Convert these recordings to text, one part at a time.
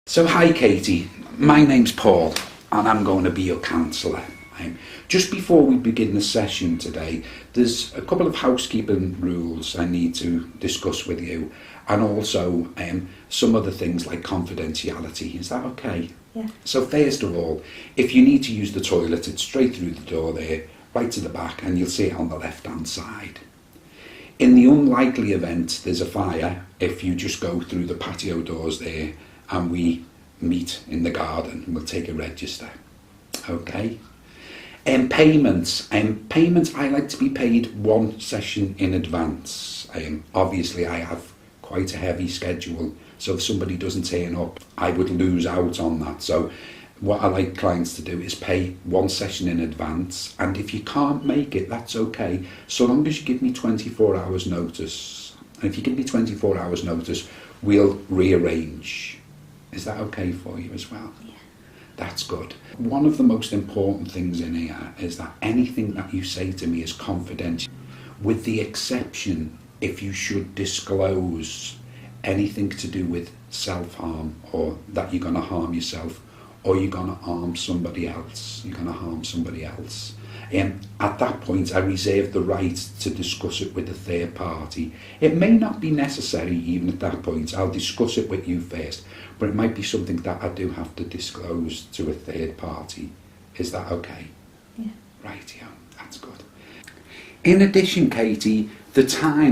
So hi Katie, my name's Paul and I'm going to be your counsellor. Just before we begin the session today, there's a couple of housekeeping rules I need to discuss with you, and also some other things like confidentiality. Is that okay? Yeah. So first of all, if you need to use the toilet, it's straight through the door there, right to the back, and you'll see it on the left hand side. In the unlikely event there's a fire, if you just go through the patio doors there and we meet in the garden, we'll take a register. Okay? Payments. Payments, I like to be paid one session in advance. Obviously I have quite a heavy schedule, so if somebody doesn't turn up, I would lose out on that. So what I like clients to do is pay one session in advance, and if you can't make it, that's okay, so long as you give me 24 hours notice. And if you give me 24 hours notice, we'll rearrange. Is that okay for you as well? Yeah. That's good. One of the most important things in here is that anything that you say to me is confidential, with the exception if you should disclose anything to do with self-harm, or that you're going to harm yourself, or you're going to harm somebody else. At that point, I reserve the right to discuss it with a third party. It may not be necessary even at that point. I'll discuss it with you first, but it might be something that I do have to disclose to a third party. Is that okay? Yeah. Right, yeah, that's good. In addition, Katie, the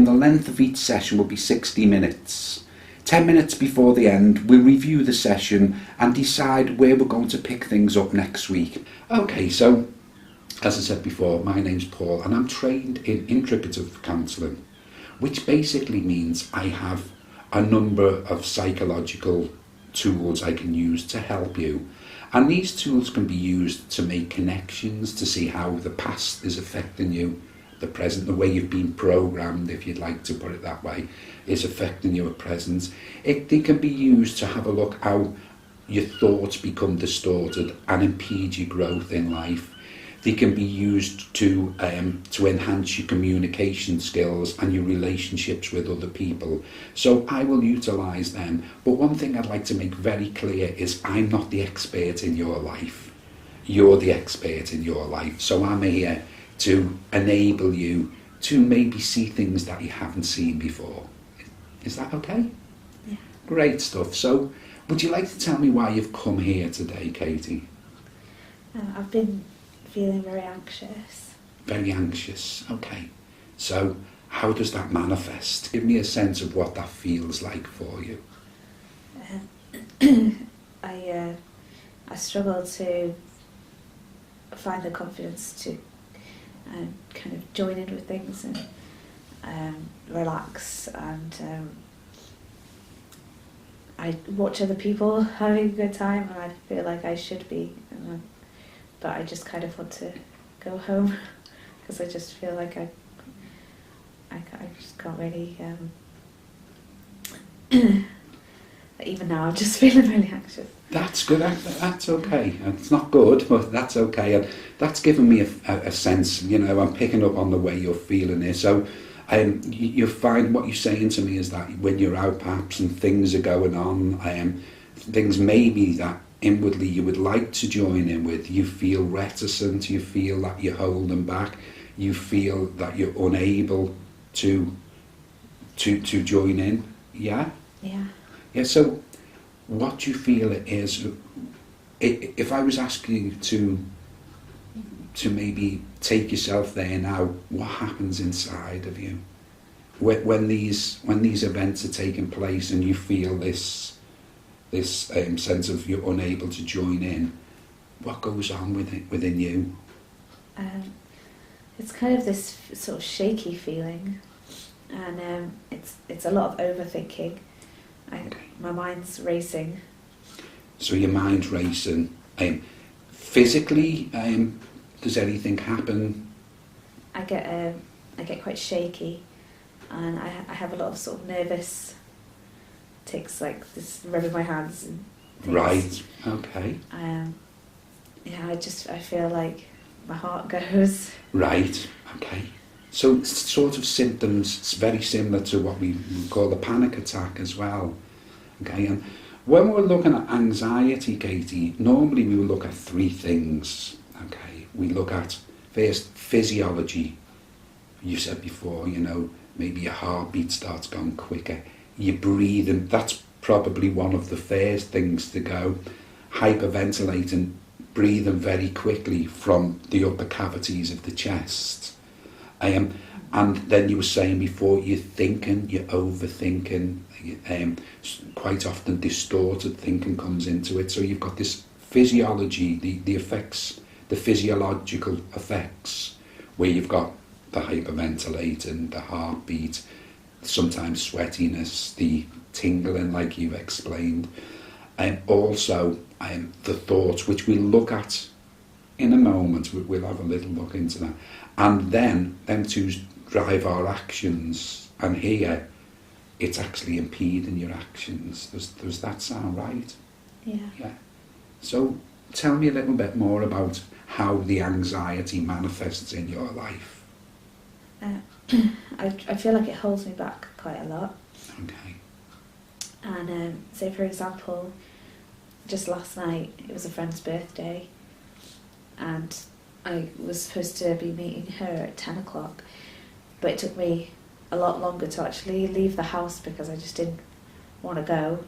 length of each session will be 60 minutes. 10 minutes before the end, we'll review the session and decide where we're going to pick things up next week. Okay, so as I said before, my name's Paul and I'm trained in Integrative Counselling, which basically means I have a number of psychological tools I can use to help you. And these tools can be used to make connections, to see how the past is affecting you, the present, the way you've been programmed, if you'd like to put it that way, is affecting you at present. They can be used to have a look how your thoughts become distorted and impede your growth in life. They can be used to enhance your communication skills and your relationships with other people. So I will utilise them. But one thing I'd like to make very clear is I'm not the expert in your life. You're the expert in your life. So I'm here to enable you to maybe see things that you haven't seen before. Is that okay? Yeah. Great stuff. So would you like to tell me why you've come here today, Katie? I've been feeling very anxious. Very anxious, okay. So how does that manifest? Give me a sense of what that feels like for you. I struggle to find the confidence to kind of join in with things and relax, and I watch other people having a good time and I feel like I should be, but I just kind of want to go home because I just feel like I just can't really even now I'm just feeling really anxious. That's good, that's okay. It's not good, but that's okay. And that's given me a sense, I'm picking up on the way you're feeling here. So you find what you're saying to me is that when you're out perhaps and things are going on, things maybe that inwardly you would like to join in with, you feel reticent, you feel that you're holding back, you feel that you're unable to join in. Yeah? Yeah. Yeah, so what do you feel it is? If I was asking you to maybe take yourself there now, what happens inside of you when these events are taking place and you feel this sense of you're unable to join in? What goes on within you? It's kind of this sort of shaky feeling, and it's a lot of overthinking. My mind's racing. So your mind's racing. Physically, does anything happen? I get quite shaky, and I have a lot of sort of nervous tics, like this rubbing my hands and things. Right. Okay. Yeah, I feel like my heart goes. Right. Okay. So sort of symptoms, it's very similar to what we call the panic attack as well. Okay, and When we're looking at anxiety, Katie, normally we will look at three things. Okay, we look at first physiology. You said before, you know, maybe your heartbeat starts going quicker. You breathe, and that's probably one of the first things to go. Hyperventilating, breathing very quickly from the upper cavities of the chest. And then you were saying before, you're thinking, you're overthinking, quite often distorted thinking comes into it. So you've got this physiology, the effects, the physiological effects, where you've got the hyperventilating, the heartbeat, sometimes sweatiness, the tingling like you've explained, and also the thoughts, which we'll look at in a moment. We'll have a little look into that. And then them two drive our actions, and here it's actually impeding your actions. Does that sound right? Yeah. So tell me a little bit more about how the anxiety manifests in your life. I feel like it holds me back quite a lot. Okay. And say for example, just last night it was a friend's birthday, and I was supposed to be meeting her at 10 o'clock, but it took me a lot longer to actually leave the house because I just didn't want to go.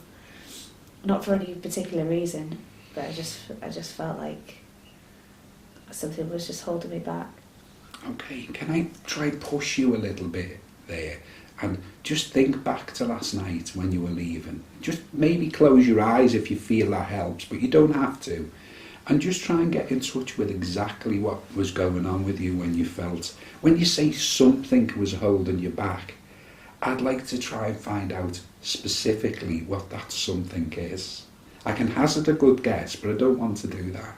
Not for any particular reason, but I just felt like something was just holding me back. Okay, can I try push you a little bit there? And just think back to last night when you were leaving. Just maybe close your eyes if you feel that helps, but you don't have to. And just try and get in touch with exactly what was going on with you when you say something was holding you back. I'd like to try and find out specifically what that something is. I can hazard a good guess, but I don't want to do that.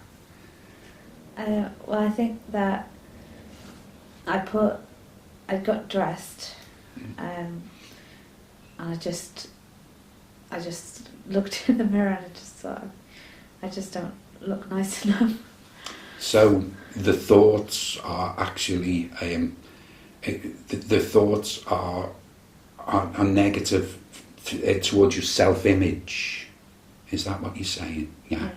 Well, I think that I got dressed, and I just looked in the mirror and I just thought, I just don't look nice enough. So the thoughts are actually the thoughts are negative towards your self-image. Is that what you're saying? Yeah.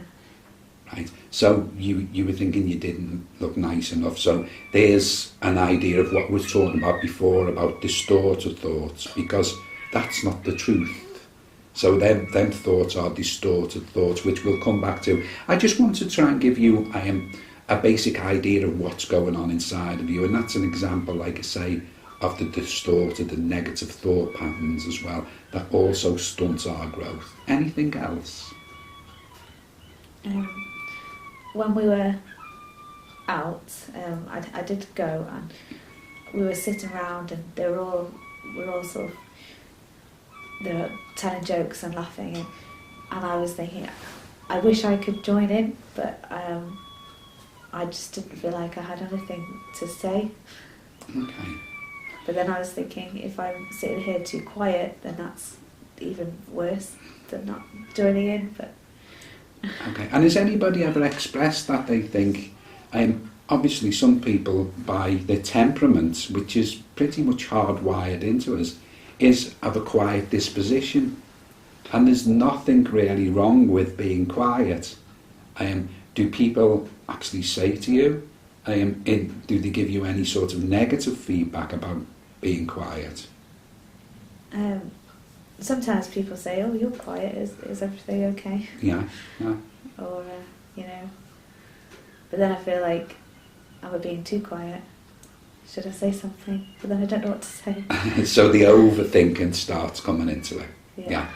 Right. So you were thinking you didn't look nice enough. So there's an idea of what we were talking about before about distorted thoughts, because that's not the truth. So them thoughts are distorted thoughts, which we'll come back to. I just want to try and give you a basic idea of what's going on inside of you, and that's an example, like I say, of the distorted and negative thought patterns as well, that also stunts our growth. Anything else? When we were out, I did go, and we were sitting around, and we were all sort of, they were telling jokes and laughing, and I was thinking, I wish I could join in, but I just didn't feel like I had anything to say. Okay. But then I was thinking, if I'm sitting here too quiet, then that's even worse than not joining in. But okay. And has anybody ever expressed that they think, obviously some people by their temperament, which is pretty much hardwired into us, is of a quiet disposition, and there's nothing really wrong with being quiet. Do people actually say to you, do they give you any sort of negative feedback about being quiet? Sometimes people say, "Oh, you're quiet. Is everything okay?" Yeah. Or but then I feel like I'm being too quiet. Should I say something? But then I don't know what to say. So the overthinking starts coming into it. Yeah.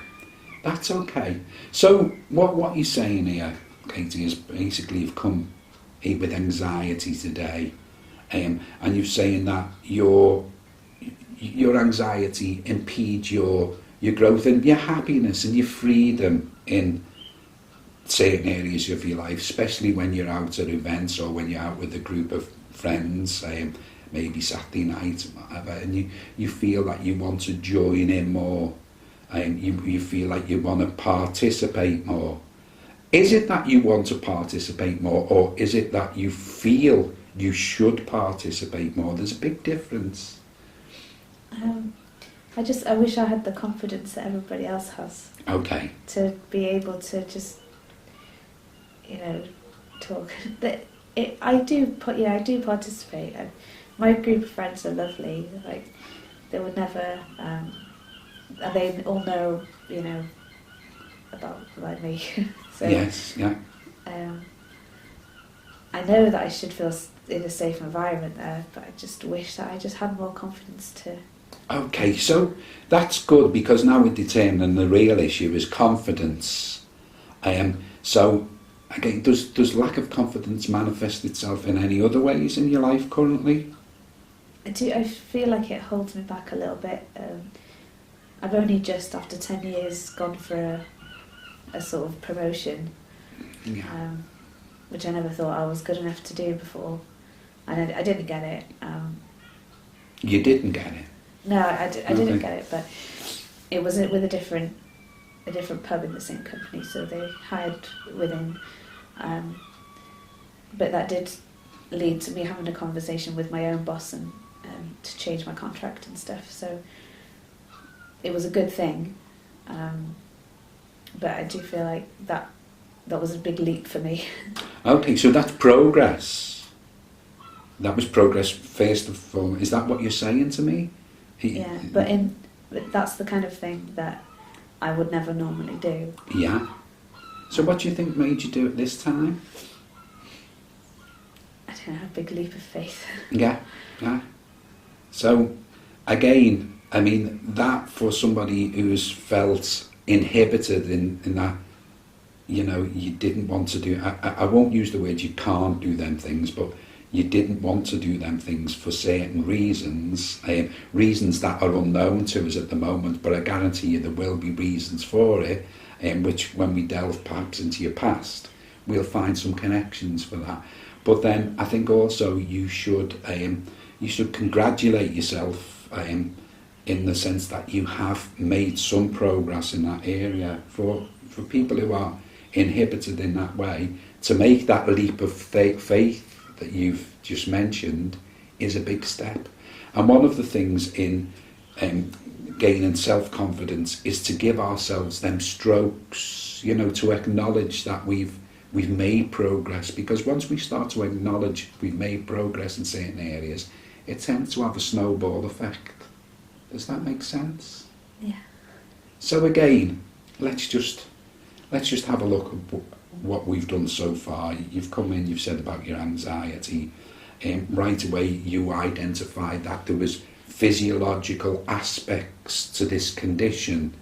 That's okay. So what you're saying here, Katie, is basically you've come here with anxiety today, and you're saying that your anxiety impedes your growth and your happiness and your freedom in certain areas of your life, especially when you're out at events or when you're out with a group of friends, maybe Saturday night, whatever, and you feel that you want to join in more, and you feel like you want to participate more. Is it that you want to participate more, or is it that you feel you should participate more? There's a big difference. I wish I had the confidence that everybody else has Okay. to be able to just, talk. I do participate. And my group of friends are lovely. Like, they would never, and they all know, about me. So Yes, yeah. I know that I should feel in a safe environment there, but I just wish that I just had more confidence to. Okay, so that's good, because now we're determining the real issue is confidence. So again, does lack of confidence manifest itself in any other ways in your life currently? I feel like it holds me back a little bit. I've only just, after 10 years, gone for a sort of promotion, Yeah. which I never thought I was good enough to do before, and I didn't get it. You didn't get it? No, I didn't Okay. get it, but it was with a different pub in the same company, so they hired within. But that did lead to me having a conversation with my own boss and to change my contract and stuff. So it was a good thing, but I do feel like that was a big leap for me. Okay, so that's progress. That was progress first of all. Is that what you're saying to me? Yeah, but that's the kind of thing that I would never normally do. Yeah. So what do you think made you do it this time? I don't know, a big leap of faith. Yeah, yeah. So, again, I mean, that for somebody who's felt inhibited in that, you didn't want to do, I won't use the word you can't do them things, but you didn't want to do them things for certain reasons, reasons that are unknown to us at the moment, but I guarantee you there will be reasons for it, which when we delve perhaps into your past, we'll find some connections for that. But then I think also you should congratulate yourself in the sense that you have made some progress in that area. For people who are inhibited in that way, to make that leap of faith that you've just mentioned is a big step. And one of the things in gaining self-confidence is to give ourselves them strokes, to acknowledge that we've made progress, because once we start to acknowledge we've made progress in certain areas, it tends to have a snowball effect. Does that make sense? Yeah. So again, let's just have a look at what we've done so far. You've come in, you've said about your anxiety, right away you identified that there was physiological aspects to this condition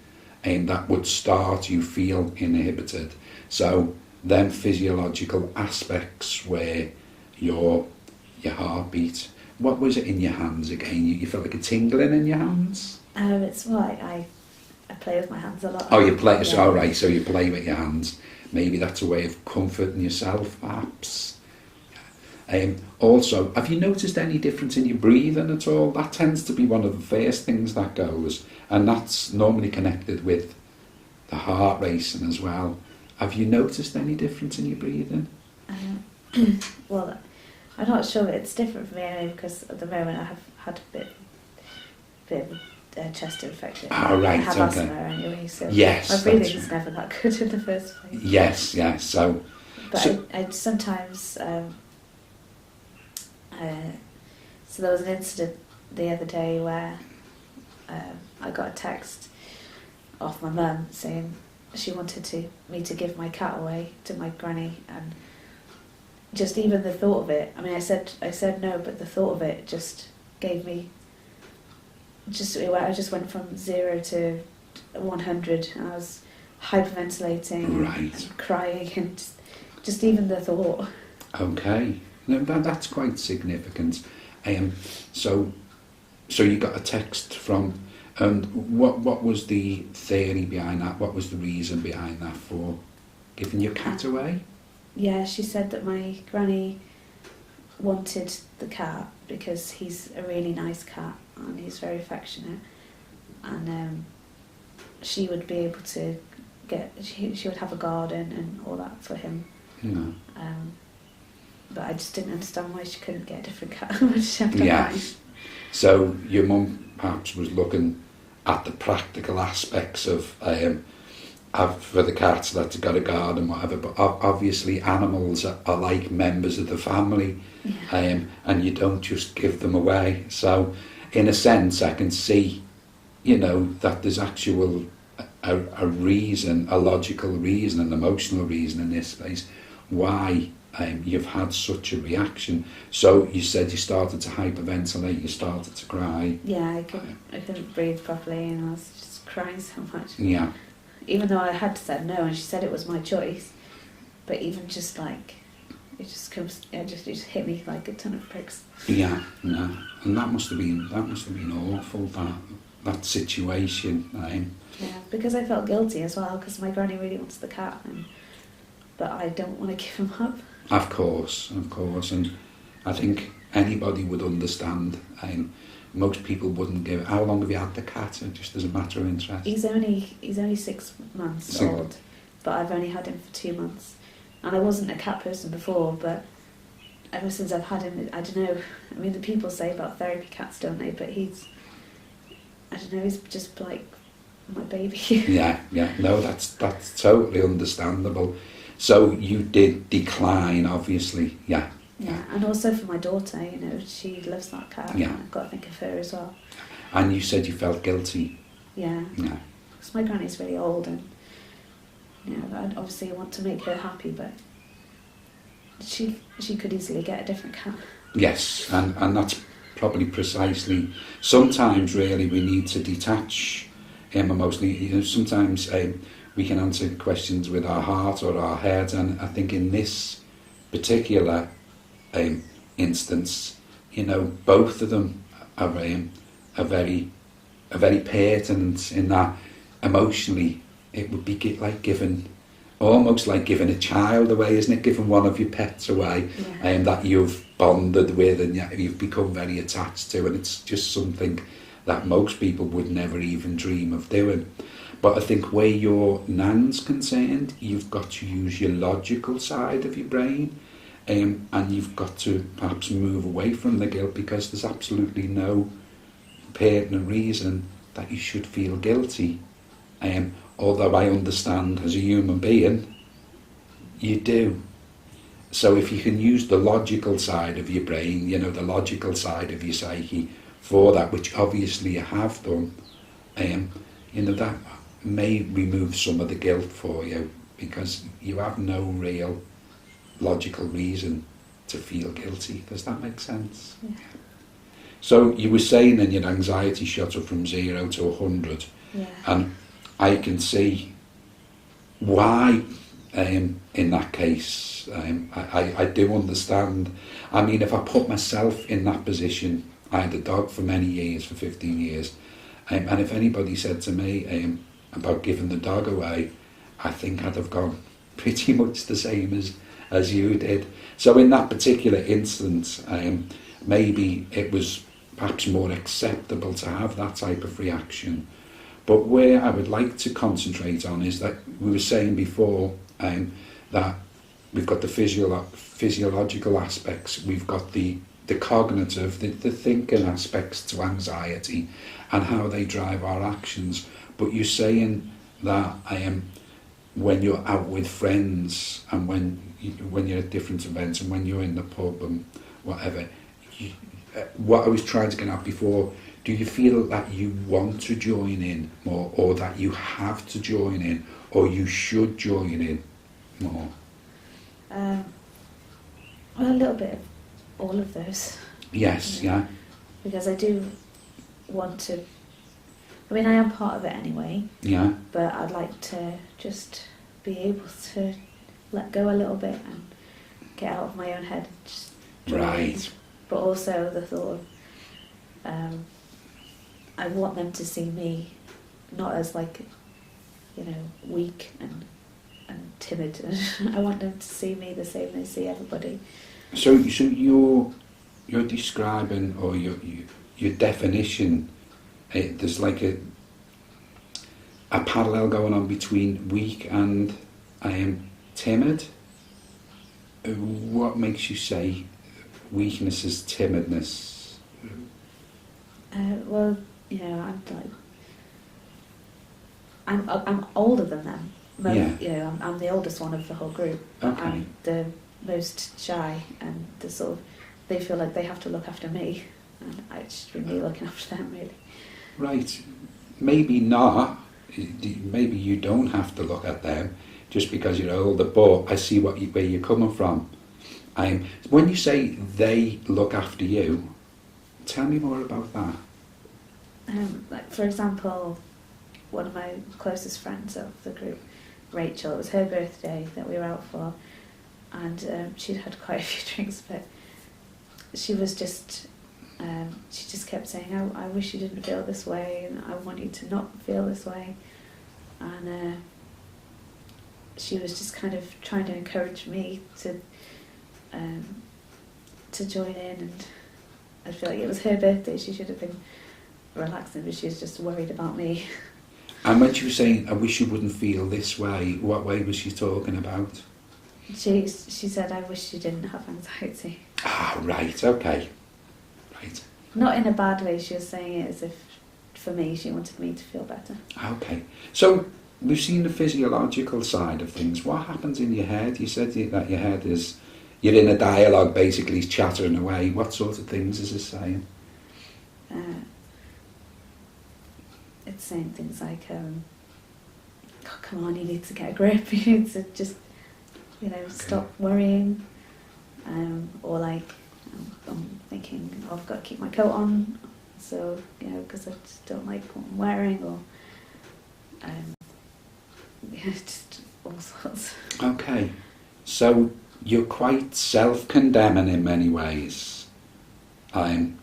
that would start you feel inhibited. So them physiological aspects where your heartbeat, what was it in your hands again? You felt like a tingling in your hands? It's why I play with my hands a lot. Oh, you play, Yeah. so alright, so you play with your hands. Maybe that's a way of comforting yourself, perhaps. Also, have you noticed any difference in your breathing at all? That tends to be one of the first things that goes, and that's normally connected with the heart racing as well. Have you noticed any difference in your breathing? Well, I'm not sure. It's different for me anyway, because at the moment I have had a bit of a chest infection. Oh, right, I have okay. asthma anyway, so Yes, my breathing that's is never that good in the first place. Yes, so... But so I sometimes... so there was an incident the other day where I got a text off my mum saying she wanted me to give my cat away to my granny, and just even the thought of it, I mean, I said no, but the thought of it just gave me, I just went from 0 to 100, and I was hyperventilating and crying, and just even the thought. Okay, no, that's quite significant. So you got a text from, and what was the theory behind that? What was the reason behind that for giving your cat away? Yeah, she said that my granny wanted the cat because he's a really nice cat and he's very affectionate, and she would be able to she would have a garden and all that for him. No. But I just didn't understand why she couldn't get a different cat when she had a Yes. So your mum perhaps was looking at the practical aspects of for the cats that's got a garden, whatever. But obviously, animals are like members of the family, and you don't just give them away. So, in a sense, I can see, that there's actual a reason, a logical reason, an emotional reason in this space why you've had such a reaction. So you said you started to hyperventilate, you started to cry. Yeah, I couldn't breathe properly, and I was just crying so much. Yeah. Even though I had said no, and she said it was my choice, but even just like it just hit me like a ton of bricks. Yeah, no, and that must have been awful, that situation. Yeah, because I felt guilty as well, because my granny really wants the cat, but I don't want to give him up. Of course, and I think anybody would understand. Most people wouldn't give. How long have you had the cat? Just as a matter of interest. He's only 6 months old, but I've only had him for 2 months, and I wasn't a cat person before, but ever since I've had him, I don't know. I mean, the people say about therapy cats, don't they? But he's just like my baby. Yeah. No, that's totally understandable. So you did decline, obviously. Yeah, and also for my daughter, she loves that cat. Yeah. I've got to think of her as well. And you said you felt guilty. Yeah. Yeah. Because my granny's really old, and I'd obviously want to make her happy, but she could easily get a different cat. Yes, and that's probably precisely. Sometimes, really, we need to detach emotionally. Sometimes we can answer questions with our heart or our head, and I think in this particular instance, both of them are very pertinent in that emotionally it would be almost like giving a child away, isn't it? Giving one of your pets away, that you've bonded with and you've become very attached to, and it's just something that most people would never even dream of doing. But I think where your nan's concerned, you've got to use your logical side of your brain, and you've got to perhaps move away from the guilt, because there's absolutely no pertinent reason that you should feel guilty. Although I understand as a human being, you do. So if you can use the logical side of your brain, the logical side of your psyche for that, which obviously you have done, that may remove some of the guilt for you, because you have no real logical reason to feel guilty. Does that make sense? Yeah. So you were saying then your anxiety shot up from 0 to 100, and I can see why in that case. I do understand. I mean, if I put myself in that position, I had a dog for many years, for 15 years, and if anybody said to me about giving the dog away, I think I'd have gone pretty much the same as you did. So in that particular instance, maybe it was perhaps more acceptable to have that type of reaction. But where I would like to concentrate on is that we were saying before that we've got the physiological aspects, we've got the cognitive, the thinking aspects to anxiety and how they drive our actions. But you're saying that when you're out with friends and when you're at different events and when you're in the pub and whatever, what I was trying to get at before, do you feel that you want to join in more, or that you have to join in, or you should join in more? Well, a little bit of all of those. Yes, yeah. Because I do want to, I mean, I am part of it anyway. Yeah. But I'd like to just be able to let go a little bit and get out of my own head and just join in. But also the thought of, I want them to see me not as like, weak and timid. I want them to see me the same they see everybody. So you're describing, or your definition, there's like a parallel going on between weak and timid. What makes you say weakness is timidness? Well, I'm like, I'm older than them. Yeah. You know, I'm the oldest one of the whole group. Okay. I'm the most shy, and the sort of, they feel like they have to look after me, and I should be me looking after them, really. Right. Maybe not. Maybe you don't have to look at them just because you're older, but I see where you're coming from. When you say they look after you, tell me more about that. Like, for example, one of my closest friends of the group, Rachel, it was her birthday that we were out for, and she'd had quite a few drinks, but she was just, she just kept saying, I wish you didn't feel this way, and I want you to not feel this way. And she was just kind of trying to encourage me to join in, and I feel like it was her birthday, she should have been relaxing, but she was just worried about me. And when she was saying, I wish you wouldn't feel this way, what way was she talking about? She said, I wish you didn't have anxiety. Ah, right, okay. Right. Not in a bad way, she was saying it as if, for me, she wanted me to feel better. Okay. So, we've seen the physiological side of things. What happens in your head? You said that your head is, you're in a dialogue, basically, chattering away. What sort of things is it saying? It's saying things like, oh, come on, you need to get a grip, you need to just, you know, stop worrying. Or like, I'm thinking, oh, I've got to keep my coat on, so, you know, because I just don't like what I'm wearing, or, yeah, just all sorts. Okay. So, you're quite self-condemning in many ways. In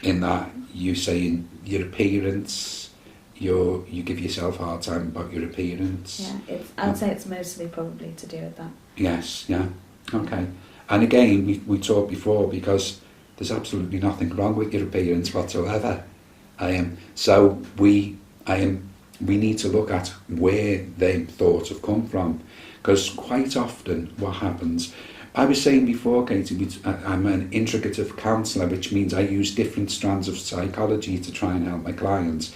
that you say in your appearance, you give yourself a hard time about your appearance. Yeah, I'd say it's mostly probably to do with that. Yes, yeah. Okay. And again, we talked before, because there's absolutely nothing wrong with your appearance whatsoever. So we need to look at where them thoughts have come from, because quite often what happens, I was saying before, Katie, I'm an integrative counsellor, which means I use different strands of psychology to try and help my clients.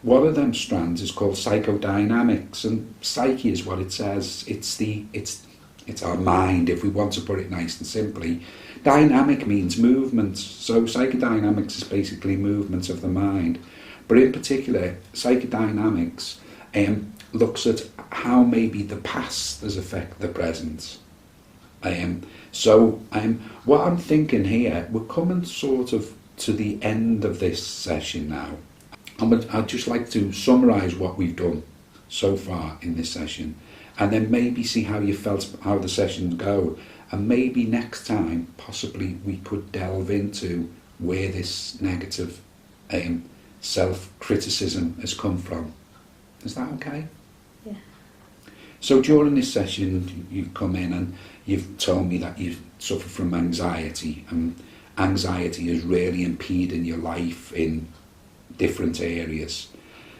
One of them strands is called psychodynamics, and psyche is what it says. It's our mind, if we want to put it nice and simply. Dynamic means movement, so psychodynamics is basically movements of the mind. But in particular, psychodynamics looks at how maybe the past has affected the present. What I'm thinking here, we're coming sort of to the end of this session now. I'd just like to summarise what we've done so far in this session, and then maybe see how you felt, how the sessions go, and maybe next time possibly we could delve into where this negative self-criticism has come from. Is that okay? Yeah. So during this session you come in and you've told me that you suffer from anxiety, and anxiety is really impeding your life in different areas,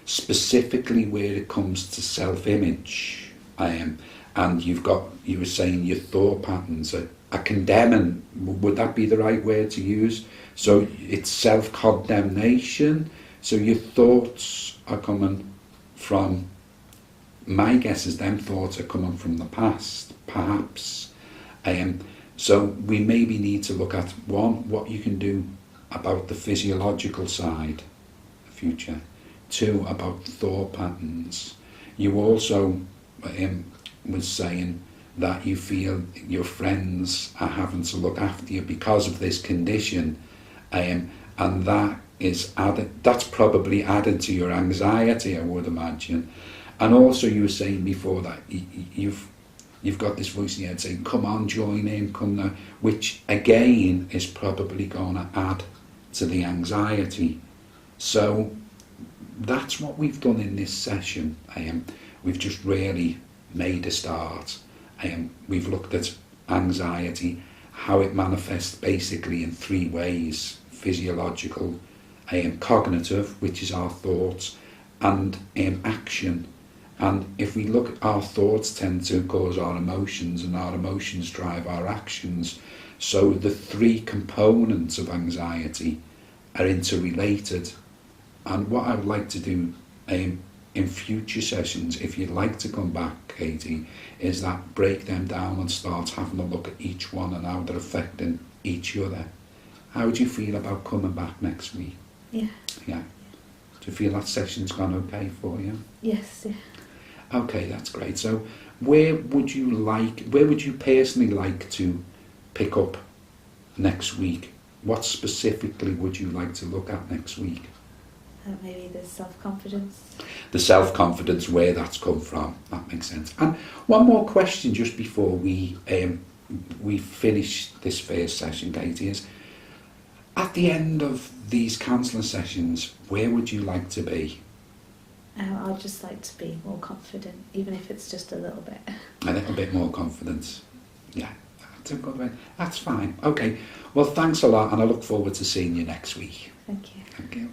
specifically where it comes to self-image. And you were saying your thought patterns are condemning. Would that be the right word to use? So it's self-condemnation. So your thoughts are coming from, my guess is them thoughts are coming from the past, perhaps. So we maybe need to look at, one, what you can do about the physiological side, the future. Two, about thought patterns. You also was saying that you feel your friends are having to look after you because of this condition, and that is added. That's probably added to your anxiety, I would imagine. And also, you were saying before that you've got this voice in your head saying, "Come on, join in, come now," which again is probably going to add to the anxiety. So that's what we've done in this session. We've just really made a start. We've looked at anxiety, how it manifests basically in three ways: physiological, cognitive, which is our thoughts, and action. And if we look, our thoughts tend to cause our emotions, and our emotions drive our actions. So the three components of anxiety are interrelated. And what I would like to do in in future sessions, if you'd like to come back, Katie, is that break them down and start having a look at each one and how they're affecting each other. How do you feel about coming back next week? Yeah. Yeah. Do you feel that session's gone okay for you? Yes, yeah. Okay, that's great. So where would you personally like to pick up next week? What specifically would you like to look at next week? Maybe the self-confidence. The self-confidence, where that's come from. That makes sense. And one more question just before we finish this first session, Katie, is at the end of these counselling sessions, where would you like to be? I'd just like to be more confident, even if it's just a little bit. A little bit more confidence. Yeah, that's a good way. That's fine. Okay. Well, thanks a lot, and I look forward to seeing you next week. Thank you. Thank you.